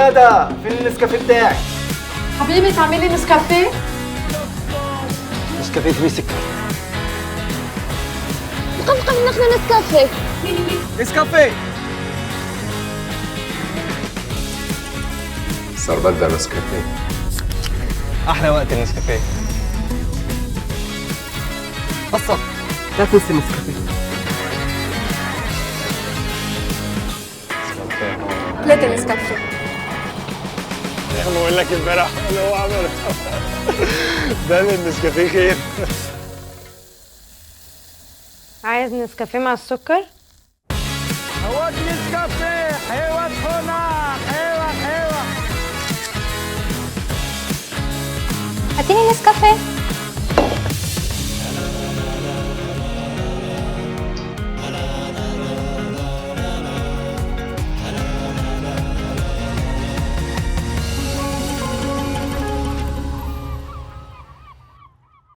ندى فين النسكافيه بتاعي؟ حبيبي تعملي نسكافيه؟ نسكافيه فيه سكر. قف ناخذ نسكافيه. نسكافيه صار بدها نسكافيه. احلى وقت النسكافيه. قصة لا تنسي النسكافيه. 3 نسكافيه. انا بقول لك امبارح انا هو عمل ده النسكافيه خير. عايز نسكافيه مع السكر؟ هواك نسكافيه حيوة هنا حيوة. هاتيني نسكافيه.